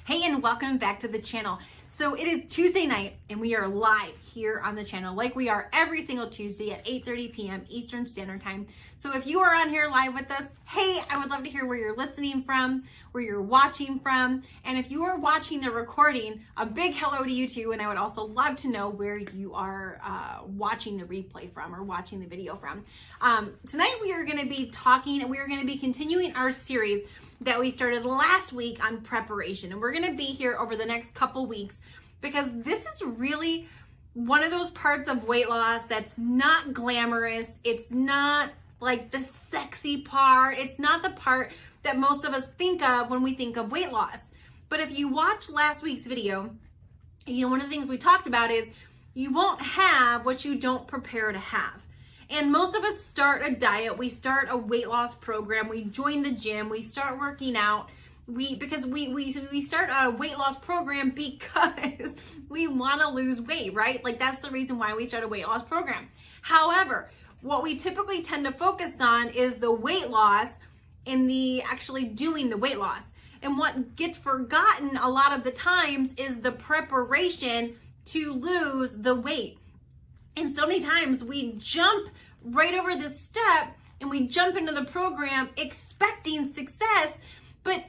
Hey, and welcome back to the channel. So it is Tuesday night and we are live here on the channel like we are every single Tuesday at 8:30 p.m. Eastern Standard Time. So if you are on here live with us, hey, I would love to hear where you're listening from, where you're watching from. And if you are watching the recording, a big hello to you too. And I would also love to know where you are watching the replay from or watching the video from. Tonight we are going to be talking and we are going to be continuing our series that we started last week on preparation. And we're going to be here over the next couple weeks because this is really one of those parts of weight loss that's not glamorous. It's not like the sexy part. It's not the part that most of us think of when we think of weight loss. But if you watch last week's video, one of the things we talked about is you won't have what you don't prepare to have. And most of us start a diet, we start a weight loss program, we join the gym, we start working out, we start a weight loss program because we want to lose weight, right? Like that's the reason why we start a weight loss program. However, what we typically tend to focus on is the weight loss and the actually doing the weight loss. And what gets forgotten a lot of the times is the preparation to lose the weight. And so many times we jump right over this step and we jump into the program expecting success. But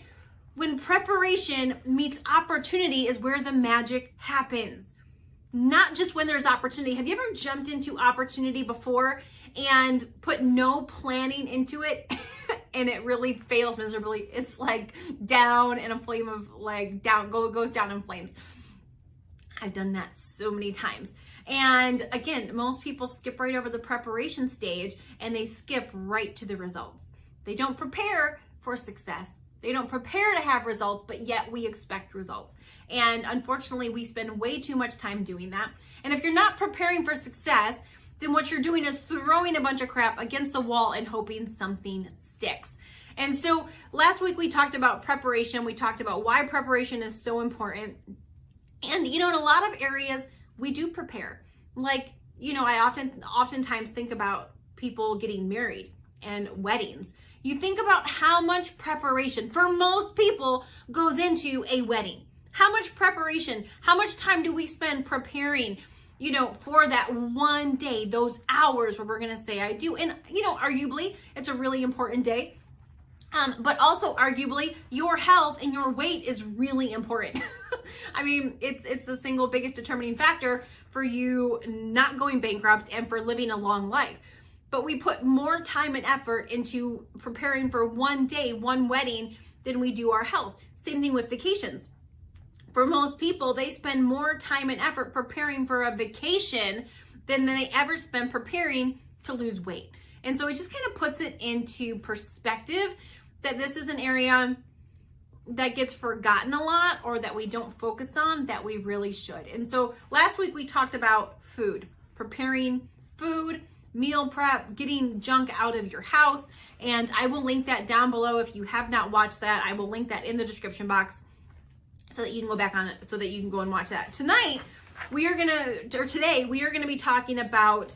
when preparation meets opportunity is where the magic happens. Not just when there's opportunity. Have you ever jumped into opportunity before and put no planning into it and it really fails miserably? It's like down in a flame of goes down in flames. I've done that so many times. And again, most people skip right over the preparation stage and they skip right to the results. They don't prepare for success. They don't prepare to have results, but yet we expect results. And unfortunately, we spend way too much time doing that. And if you're not preparing for success, then what you're doing is throwing a bunch of crap against the wall and hoping something sticks. And so last week we talked about preparation. We talked about why preparation is so important. And in a lot of areas, we do prepare. Like, I oftentimes think about people getting married and weddings. You think about how much preparation for most people goes into a wedding. How much preparation, how much time do we spend preparing, for that one day, those hours where we're going to say I do. And, arguably it's a really important day. But also arguably your health and your weight is really important. I mean, it's the single biggest determining factor for you not going bankrupt and for living a long life. But we put more time and effort into preparing for one day, one wedding than we do our health. Same thing with vacations. For most people, they spend more time and effort preparing for a vacation than they ever spend preparing to lose weight. And so it just kind of puts it into perspective that this is an area that gets forgotten a lot or that we don't focus on that we really should. And so last week we talked about food, preparing food, meal prep, getting junk out of your house. And I will link that down below. If you have not watched that, I will link that in the description box so that you can go back on it, so that you can go and watch that. Today, we are going to be talking about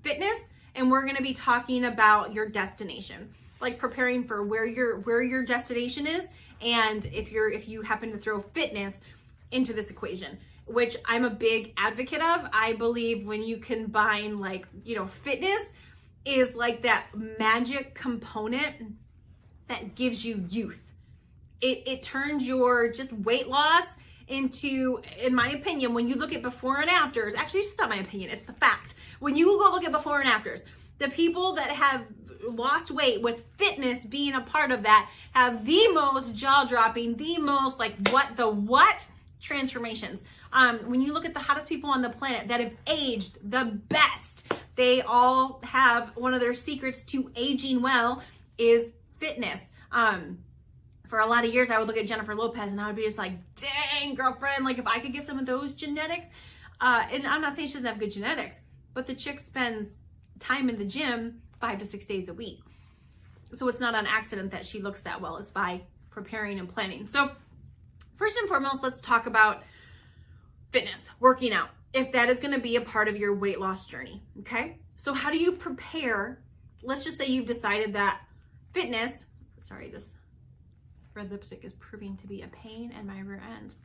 fitness, and we're going to be talking about your destination, like preparing for where your destination is. And if you happen to throw fitness into this equation, which I'm a big advocate of, I believe when you combine fitness is like that magic component that gives you youth. It turns your just weight loss into, in my opinion, when you look at before and afters, actually it's not my opinion, it's the fact. When you go look at before and afters, the people that have lost weight with fitness being a part of that have the most jaw-dropping, the most what transformations. When you look at the hottest people on the planet that have aged the best, they all have one of their secrets to aging well is fitness. For a lot of years, I would look at Jennifer Lopez and I would be just like, dang, girlfriend, like if I could get some of those genetics, and I'm not saying she doesn't have good genetics, but the chick spends time in the gym 5 to 6 days a week. So it's not an accident that she looks that well. It's by preparing and planning. So first and foremost, let's talk about fitness, working out, if that is going to be a part of your weight loss journey. Okay. So how do you prepare? Let's just say you've decided that fitness, sorry, this red lipstick is proving to be a pain in my rear end.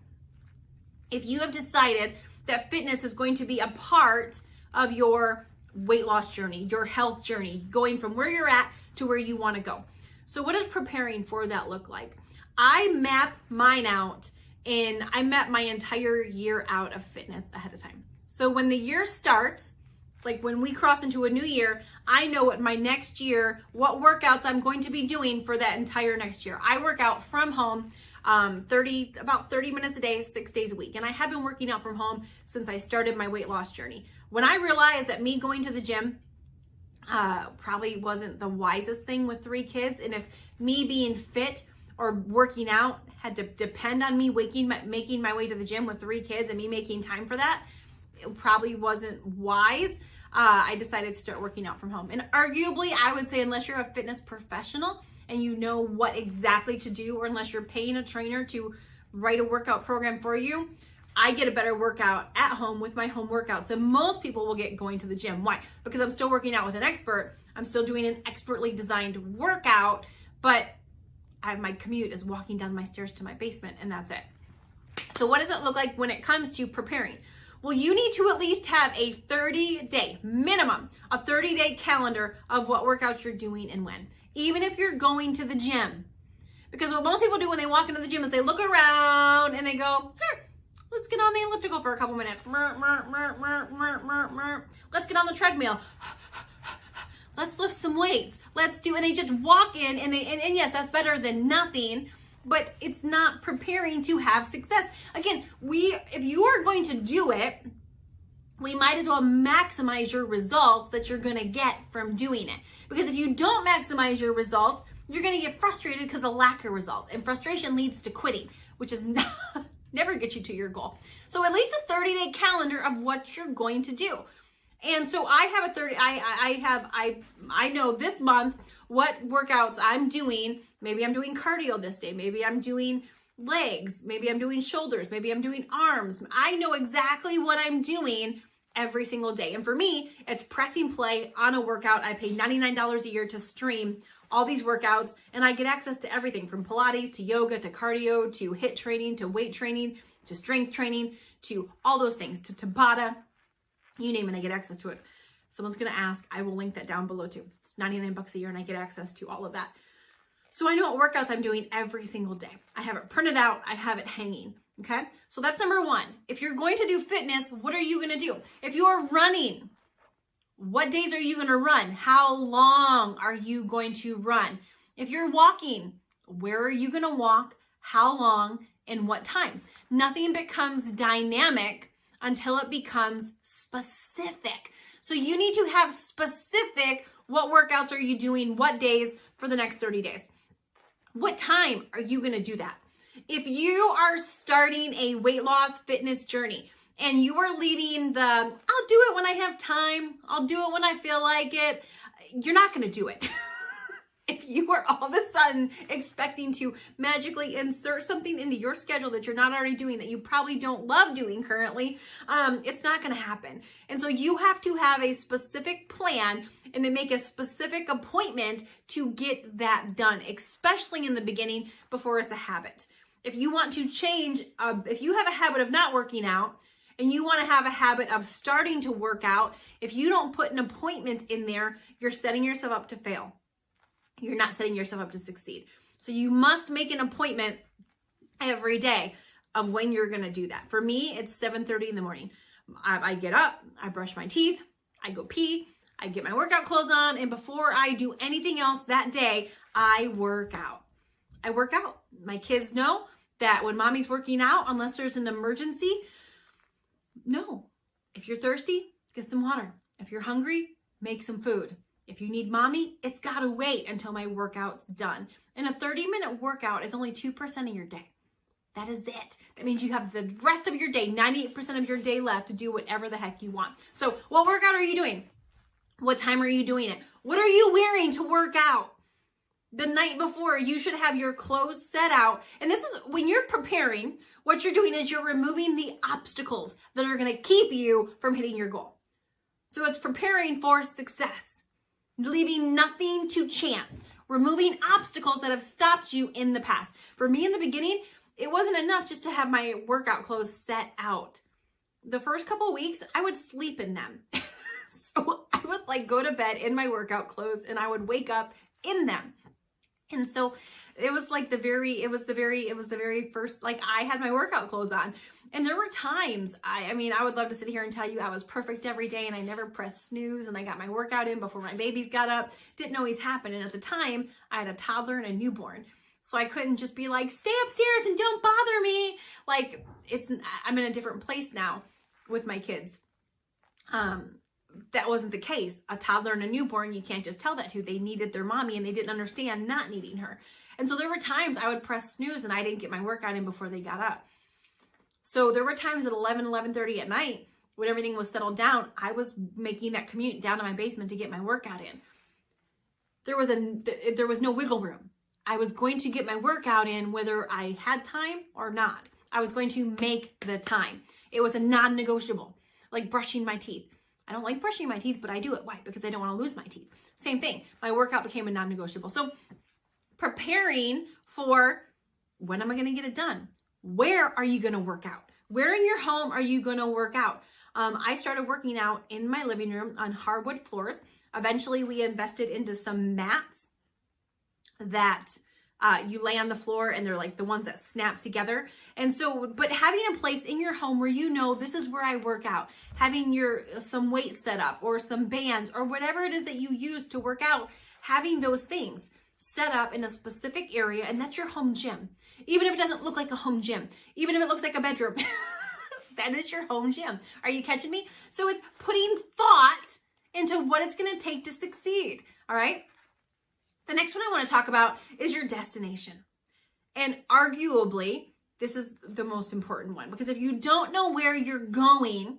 If you have decided that fitness is going to be a part of your weight loss journey, your health journey, going from where you're at to where you want to go. So what does preparing for that look like? I map mine out, and I map my entire year out of fitness ahead of time. So when the year starts, like when we cross into a new year, I know what my next year, what workouts I'm going to be doing for that entire next year. I work out from home about 30 minutes a day, 6 days a week. And I have been working out from home since I started my weight loss journey. When I realized that me going to the gym probably wasn't the wisest thing with 3 kids, and if me being fit or working out had to depend on me making my way to the gym with 3 kids and me making time for that, it probably wasn't wise. I decided to start working out from home. And arguably, I would say unless you're a fitness professional and you know what exactly to do, or unless you're paying a trainer to write a workout program for you, I get a better workout at home with my home workouts than most people will get going to the gym. Why? Because I'm still working out with an expert. I'm still doing an expertly designed workout, but my commute is walking down my stairs to my basement, and that's it. So what does it look like when it comes to preparing? Well, you need to at least have a 30-day minimum, a 30-day calendar of what workouts you're doing and when, even if you're going to the gym. Because what most people do when they walk into the gym is they look around and they go, let's get on the elliptical for a couple minutes. Let's get on the treadmill. Let's lift some weights. And they just walk in, and yes, that's better than nothing, but it's not preparing to have success. Again, if you are going to do it, we might as well maximize your results that you're going to get from doing it. Because if you don't maximize your results, you're going to get frustrated because of lack of results. And frustration leads to quitting, which is never get you to your goal. So at least a 30-day calendar of what you're going to do. And so I have I know this month what workouts I'm doing. Maybe I'm doing cardio this day. Maybe I'm doing legs. Maybe I'm doing shoulders. Maybe I'm doing arms. I know exactly what I'm doing every single day. And for me, it's pressing play on a workout. I pay $99 a year to stream all these workouts, and I get access to everything from Pilates to yoga to cardio to HIIT training to weight training to strength training to all those things, to Tabata. You name it, I get access to it. Someone's going to ask, I will link that down below too. It's $99 a year and I get access to all of that. So I know what workouts I'm doing every single day. I have it printed out. I have it hanging. Okay. So that's number one. If you're going to do fitness, what are you going to do? If you're running, what days are you going to run? How long are you going to run? If you're walking, where are you going to walk? How long and what time? Nothing becomes dynamic until it becomes specific. So you need to have specific, what workouts are you doing, what days for the next 30 days? What time are you going to do that? If you are starting a weight loss fitness journey and you are leaving I'll do it when I have time, I'll do it when I feel like it, you're not going to do it. If you are all of a sudden expecting to magically insert something into your schedule that you're not already doing, that you probably don't love doing currently, it's not going to happen. And so you have to have a specific plan and to make a specific appointment to get that done, especially in the beginning before it's a habit. If you want to change, if you have a habit of not working out and you want to have a habit of starting to work out, if you don't put an appointment in there, you're setting yourself up to fail. You're not setting yourself up to succeed. So you must make an appointment every day of when you're going to do that. For me, it's 7:30 in the morning. I get up, I brush my teeth, I go pee, I get my workout clothes on, and before I do anything else that day, I work out. I work out. My kids know that when mommy's working out, unless there's an emergency, no. If you're thirsty, get some water. If you're hungry, make some food. If you need mommy, it's got to wait until my workout's done. And a 30-minute workout is only 2% of your day. That is it. That means you have the rest of your day, 98% of your day left to do whatever the heck you want. So what workout are you doing? What time are you doing it? What are you wearing to work out? The night before, you should have your clothes set out. And this is when you're preparing, what you're doing is you're removing the obstacles that are going to keep you from hitting your goal. So it's preparing for success. Leaving nothing to chance. removing obstacles that have stopped you in the past. For me in the beginning, it wasn't enough just to have my workout clothes set out. The first couple of weeks, I would sleep in them. So I would like go to bed in my workout clothes and I would wake up in them. And so it was like the very first, like I had my workout clothes on. And there were times, I would love to sit here and tell you I was perfect every day and I never pressed snooze and I got my workout in before my babies got up. Didn't always happen. And at the time I had a toddler and a newborn. So I couldn't just be like, stay upstairs and don't bother me. Like I'm in a different place now with my kids. That wasn't the case. A toddler and a newborn, you can't just tell that to. They needed their mommy and they didn't understand not needing her. And so there were times I would press snooze and I didn't get my workout in before they got up. So there were times at 11:30 at night when everything was settled down, I was making that commute down to my basement to get my workout in. There was no wiggle room. I was going to get my workout in whether I had time or not. I was going to make the time. It was a non-negotiable, like brushing my teeth. I don't like brushing my teeth, but I do it. Why? Because I don't want to lose my teeth. Same thing. My workout became a non-negotiable. So preparing for when am I going to get it done? Where are you going to work out? Where in your home are you going to work out? I started working out in my living room on hardwood floors. Eventually, we invested into some mats that you lay on the floor and they're like the ones that snap together. And so, but having a place in your home where you know this is where I work out, having some weights set up or some bands or whatever it is that you use to work out, having those things set up in a specific area, and that's your home gym. Even if it doesn't look like a home gym, even if it looks like a bedroom, that is your home gym. Are you catching me? So it's putting thought into what it's going to take to succeed. All right. The next one I want to talk about is your destination. And arguably, this is the most important one, because if you don't know where you're going,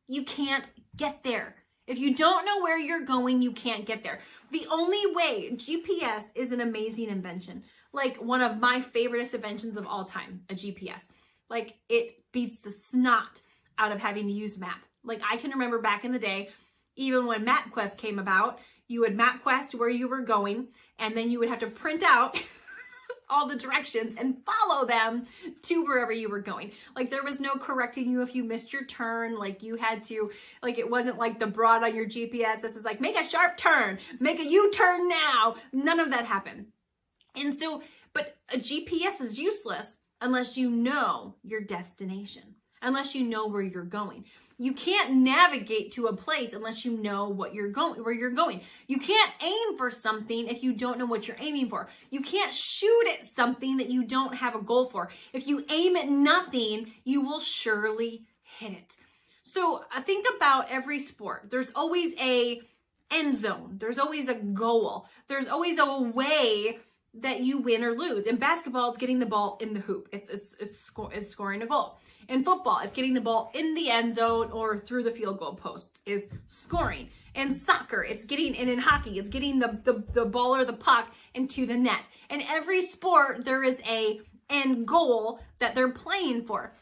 you can't get there. If you don't know where you're going, you can't get there. The only way, GPS is an amazing invention. Like one of my favorite inventions of all time, a GPS. Like it beats the snot out of having to use map. Like I can remember back in the day, even when MapQuest came about, you would MapQuest where you were going, and then you would have to print out all the directions and follow them to wherever you were going. Like there was no correcting you if you missed your turn. Like you had to, like it wasn't like the broad on your GPS that says like, make a sharp turn, make a U-turn now. None of that happened. And so, but a GPS is useless unless you know your destination, unless you know where you're going. You can't navigate to a place unless you know where you're going. You can't aim for something if you don't know what you're aiming for. You can't shoot at something that you don't have a goal for. If you aim at nothing, you will surely hit it. So think about every sport. There's always a end zone. There's always a goal. There's always a way that you win or lose. In basketball, it's getting the ball in the hoop. It's scoring a goal. In football, it's getting the ball in the end zone or through the field goal posts is scoring. In soccer, it's getting, and in hockey, it's getting the ball or the puck into the net. In every sport, there is a end goal that they're playing for.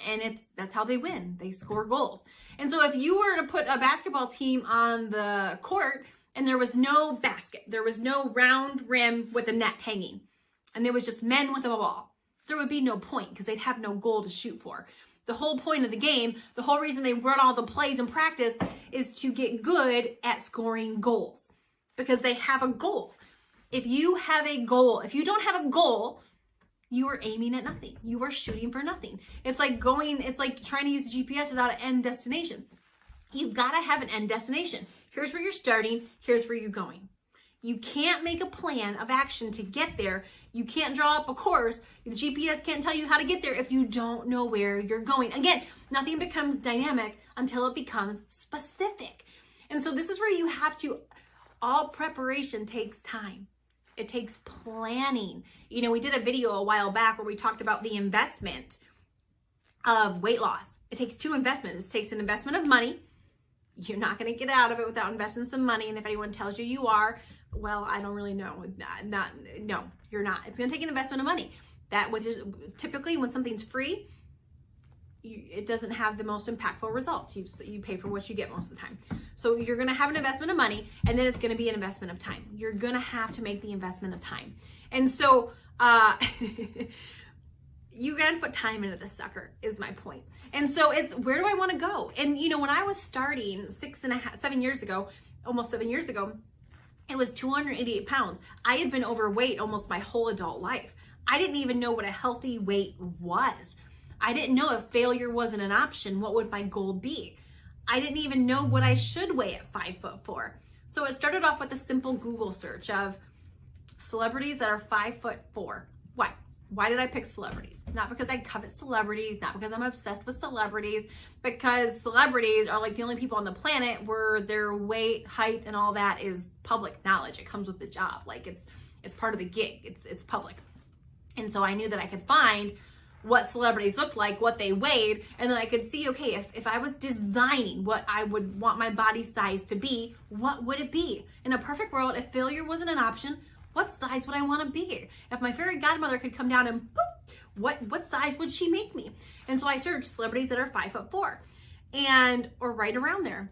And that's how they win. They score goals. And so if you were to put a basketball team on the court and there was no basket, there was no round rim with a net hanging, and there was just men with a ball, there would be no point because they'd have no goal to shoot for. The whole point of the game, the whole reason they run all the plays in practice is to get good at scoring goals because they have a goal. If you have a goal, if you don't have a goal, you are aiming at nothing. You are shooting for nothing. It's like trying to use a GPS without an end destination. You've got to have an end destination. Here's where you're starting. Here's where you're going. You can't make a plan of action to get there. You can't draw up a course. The GPS can't tell you how to get there if you don't know where you're going. Again, nothing becomes dynamic until it becomes specific. And so this is where you have to, all preparation takes time. It takes planning. You know, we did a video a while back where we talked about the investment of weight loss. It takes two investments. It takes an investment of money. You're not going to get out of it without investing some money. And if anyone tells you you are, well, I don't really know. No, you're not. It's going to take an investment of money. That which is typically when something's free, it doesn't have the most impactful results. You pay for what you get most of the time. So you're going to have an investment of money, and then it's going to be an investment of time. You're going to have to make the investment of time. And so you got to put time into this sucker is my point. And so it's, where do I want to go? And when I was starting 7 years ago, almost 7 years ago, it was 288 pounds. I had been overweight almost my whole adult life. I didn't even know what a healthy weight was. I didn't know if failure wasn't an option, what would my goal be? I didn't even know what I should weigh at 5'4". So it started off with a simple Google search of celebrities that are 5'4". Why? Why did I pick celebrities? Not because I covet celebrities, not because I'm obsessed with celebrities, because celebrities are like the only people on the planet where their weight, height, and all that is public knowledge. It comes with the job. Like it's part of the gig. It's public. And so I knew that I could find what celebrities looked like, what they weighed, and then I could see, okay, if I was designing what I would want my body size to be, what would it be? In a perfect world, if failure wasn't an option, what size would I want to be? If my fairy godmother could come down and boop, what size would she make me? And so I searched celebrities that are 5'4", or right around there.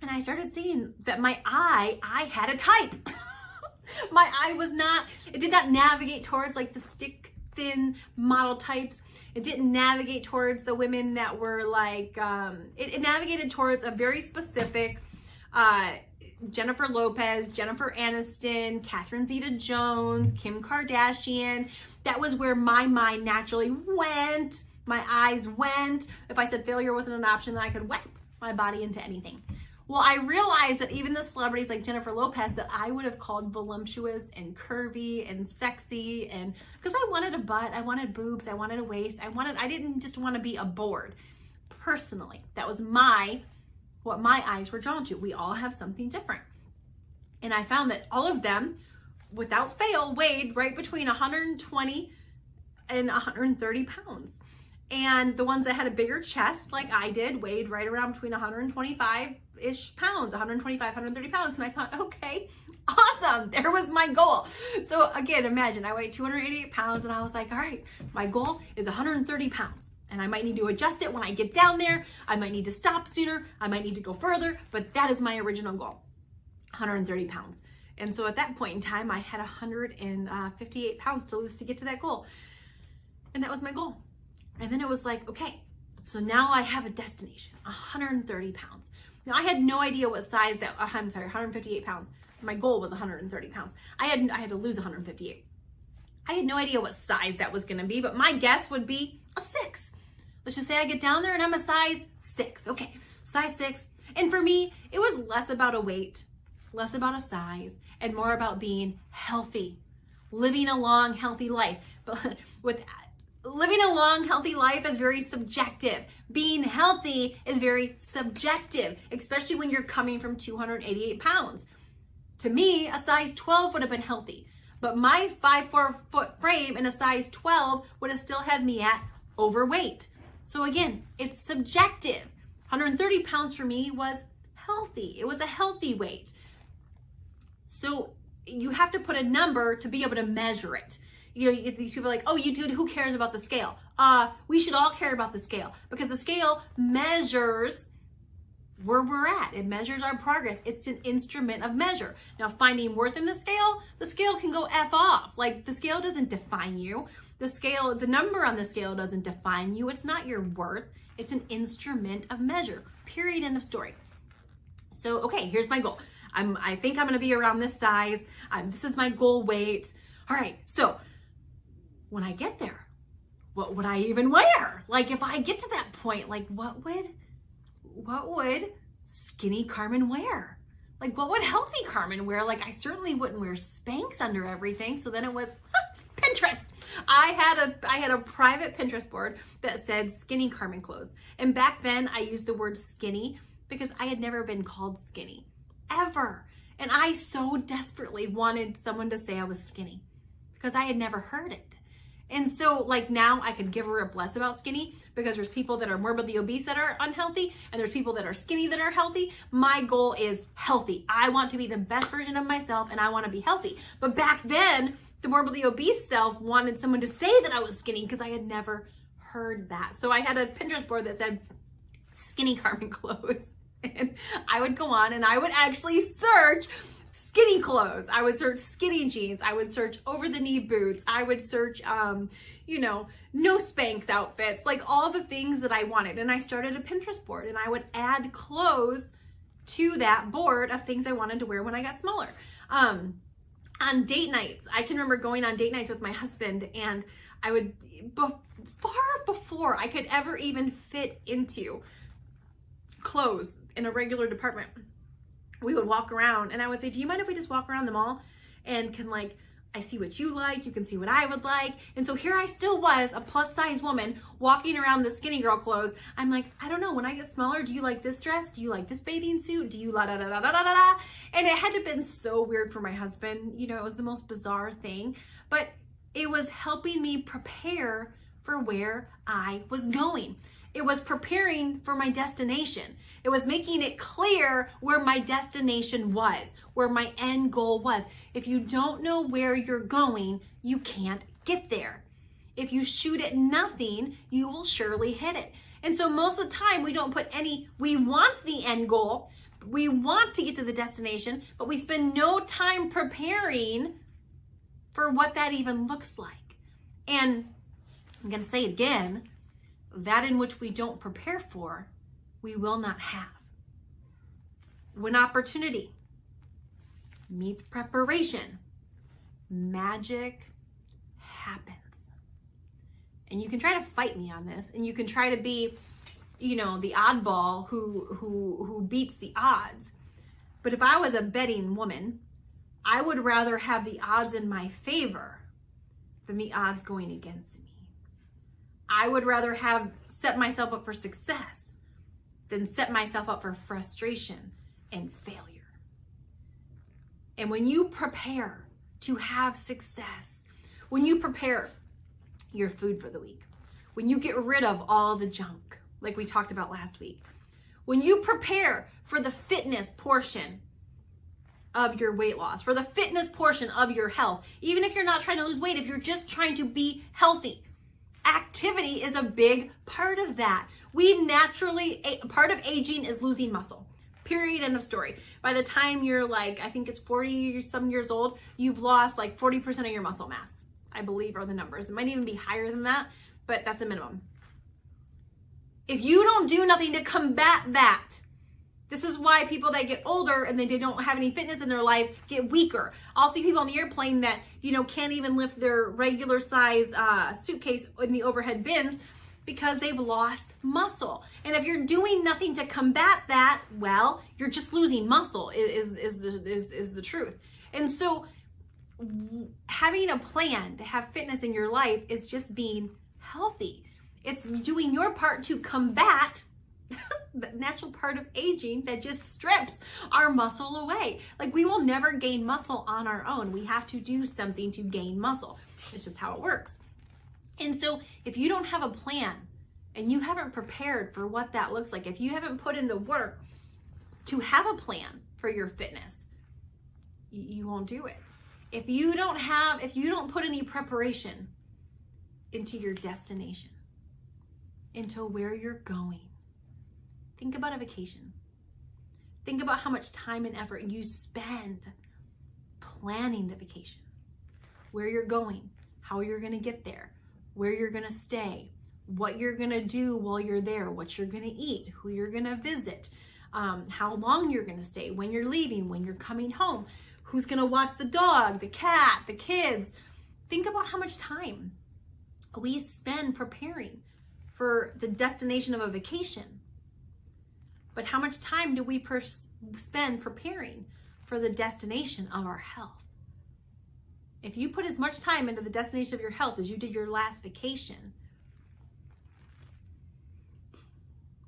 And I started seeing that I had a type. My eye it did not navigate towards like the stick thin model types. It didn't navigate towards the women that were like, it navigated towards a very specific, Jennifer Lopez, Jennifer Aniston, Catherine Zeta-Jones, Kim Kardashian. That was where my mind naturally went. My eyes went. If I said failure wasn't an option, then I could whack my body into anything. Well, I realized that even the celebrities like Jennifer Lopez that I would have called voluptuous and curvy and sexy, and because I wanted a butt, I wanted boobs, I wanted a waist, I didn't just want to be a board. Personally, that was what my eyes were drawn to. We all have something different. And I found that all of them, without fail, weighed right between 120 and 130 pounds. And the ones that had a bigger chest, like I did, weighed right around between 125-ish pounds, 125, 130 pounds. And I thought, okay, awesome. There was my goal. So again, imagine I weighed 288 pounds and I was like, all right, my goal is 130 pounds. And I might need to adjust it when I get down there. I might need to stop sooner. I might need to go further, but that is my original goal, 130 pounds. And so at that point in time, I had 158 pounds to lose to get to that goal. And that was my goal. And then it was like, okay, so now I have a destination, 130 pounds. Now I had no idea what size 158 pounds. My goal was 130 pounds. I had to lose 158. I had no idea what size that was gonna be, but my guess would be a 6. Let's just say I get down there and I'm a size 6. Okay, size 6. And for me, it was less about a weight, less about a size, and more about being healthy, living a long, healthy life. But living a long, healthy life is very subjective. Being healthy is very subjective, especially when you're coming from 288 pounds. To me, a size 12 would have been healthy, but my 5'4" frame and a size 12 would have still had me at overweight. So again, it's subjective. 130 pounds for me was healthy. It was a healthy weight. So you have to put a number to be able to measure it. These people are like, oh, YouTube, who cares about the scale? We should all care about the scale because the scale measures where we're at. It measures our progress. It's an instrument of measure. Now, finding worth in the scale can go F off. Like the scale doesn't define you. The number on the scale doesn't define you. It's not your worth. It's an instrument of measure. Period. End of story. So, okay, here's my goal. I think I'm going to be around this size. This is my goal weight. All right. So when I get there, what would I even wear? Like if I get to that point, like what would skinny Carmen wear? Like what would healthy Carmen wear? Like I certainly wouldn't wear Spanx under everything. So then it was Pinterest. I had a private Pinterest board that said skinny Carmen clothes. And back then I used the word skinny because I had never been called skinny ever. And I so desperately wanted someone to say I was skinny because I had never heard it. And so like now I could give her a bless about skinny because there's people that are morbidly obese that are unhealthy and there's people that are skinny that are healthy. My goal is healthy. I want to be the best version of myself and I want to be healthy. But back then, the morbidly obese self wanted someone to say that I was skinny because I had never heard that. So I had a Pinterest board that said skinny Carmen clothes. And I would go on and I would actually search skinny clothes. I would search skinny jeans. I would search over the knee boots. I would search, no Spanx outfits, like all the things that I wanted. And I started a Pinterest board and I would add clothes to that board of things I wanted to wear when I got smaller. On date nights, I can remember going on date nights with my husband, and I would, far before I could ever even fit into clothes in a regular department, we would walk around and I would say, do you mind if we just walk around the mall and can I see what you like, you can see what I would like. And so here I still was, a plus size woman walking around the skinny girl clothes. I'm like, I don't know, when I get smaller, do you like this dress? Do you like this bathing suit? Do you la da da da da da da? And it had to have been so weird for my husband. It was the most bizarre thing, but it was helping me prepare for where I was going. It was preparing for my destination. It was making it clear where my destination was, where my end goal was. If you don't know where you're going, you can't get there. If you shoot at nothing, you will surely hit it. And so most of the time we want the end goal, we want to get to the destination, but we spend no time preparing for what that even looks like. And I'm going to say it again, that in which we don't prepare for, we will not have. When opportunity meets preparation, magic happens. And you can try to fight me on this, and you can try to be, the oddball who beats the odds. But if I was a betting woman, I would rather have the odds in my favor than the odds going against me. I would rather have set myself up for success than set myself up for frustration and failure. And when you prepare to have success, when you prepare your food for the week, when you get rid of all the junk, like we talked about last week, when you prepare for the fitness portion of your weight loss, for the fitness portion of your health, even if you're not trying to lose weight, if you're just trying to be healthy, activity is a big part of that. Part of aging is losing muscle. Period, end of story. By the time you're I think it's 40 some years old, you've lost 40% of your muscle mass, I believe are the numbers. It might even be higher than that, but that's a minimum. If you don't do nothing to combat that, this is why people that get older and they don't have any fitness in their life get weaker. I'll see people on the airplane that, can't even lift their regular size suitcase in the overhead bins because they've lost muscle. And if you're doing nothing to combat that, well, you're just losing muscle is the truth. And so having a plan to have fitness in your life is just being healthy. It's doing your part to combat the natural part of aging that just strips our muscle away. We will never gain muscle on our own. We have to do something to gain muscle. It's just how it works. And so if you don't have a plan and you haven't prepared for what that looks like, if you haven't put in the work to have a plan for your fitness, you won't do it. If you don't put any preparation into your destination, into where you're going, think about a vacation. Think about how much time and effort you spend planning the vacation, where you're going, how you're going to get there, where you're going to stay, what you're going to do while you're there, what you're going to eat, who you're going to visit, how long you're going to stay, when you're leaving, when you're coming home, who's going to watch the dog, the cat, the kids. Think about how much time we spend preparing for the destination of a vacation. But how much time do we spend preparing for the destination of our health? If you put as much time into the destination of your health as you did your last vacation,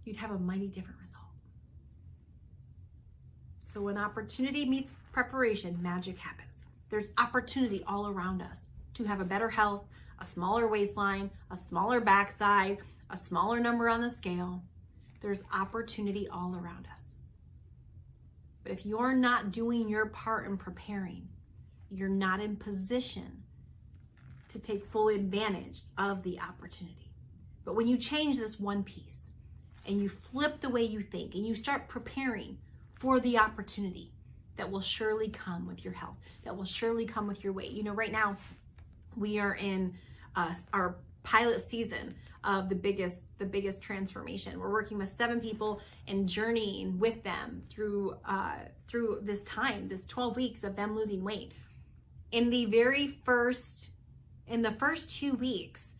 you'd have a mighty different result. So when opportunity meets preparation, magic happens. There's opportunity all around us to have a better health, a smaller waistline, a smaller backside, a smaller number on the scale. There's opportunity all around us. But if you're not doing your part in preparing, you're not in position to take full advantage of the opportunity. But when you change this one piece and you flip the way you think and you start preparing for the opportunity that will surely come with your health, that will surely come with your weight. You know, right now we are in our pilot season of the biggest transformation. We're working with 7 people and journeying with them through this time, this 12 weeks of them losing weight. In the first 2 weeks,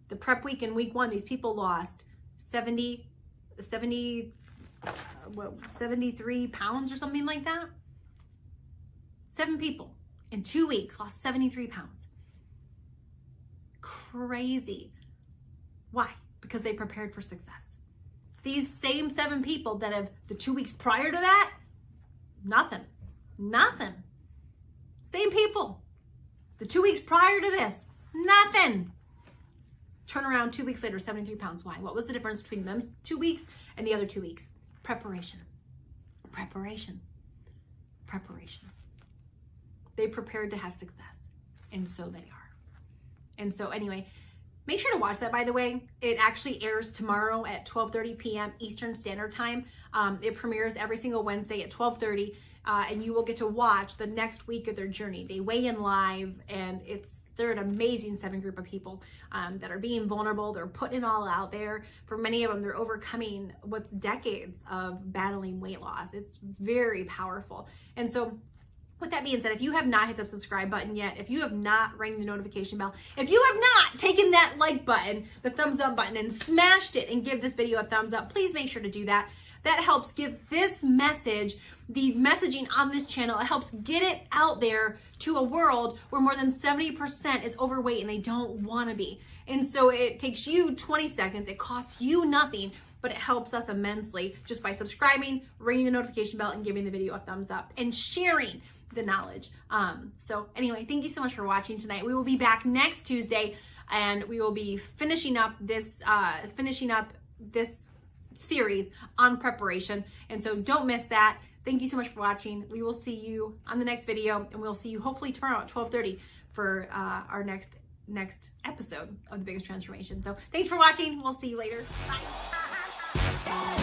the prep week and week 1, these people lost 73 pounds or something like that. 7 people in 2 weeks lost 73 pounds. Crazy. Why? Because they prepared for success. These same 7 people that have the 2 weeks prior to that, nothing. Same people. The 2 weeks prior to this, nothing. Turn around 2 weeks later, 73 pounds. Why? What was the difference between them 2 weeks and the other 2 weeks? Preparation. They prepared to have success, and so they are. And so anyway, make sure to watch that, by the way. It actually airs tomorrow at 12:30 p.m. Eastern Standard Time. It premieres every single Wednesday at 12:30, and you will get to watch the next week of their journey. They weigh in live, and they're an amazing 7 group of people that are being vulnerable. They're putting it all out there. For many of them, they're overcoming what's decades of battling weight loss. It's very powerful. And so with that being said, if you have not hit the subscribe button yet, if you have not rang the notification bell, if you have not taken that like button, the thumbs up button, and smashed it and give this video a thumbs up, please make sure to do that. That helps give this message, the messaging on this channel, it helps get it out there to a world where more than 70% is overweight and they don't want to be. And so it takes you 20 seconds, it costs you nothing, but it helps us immensely just by subscribing, ringing the notification bell, and giving the video a thumbs up and sharing the knowledge. So anyway, thank you so much for watching tonight. We will be back next Tuesday, and we will be finishing up this series on preparation. And so don't miss that. Thank you so much for watching. We will see you on the next video, and we'll see you hopefully tomorrow at 12:30 for our next episode of The Biggest Transformation. So thanks for watching. We'll see you later. Bye.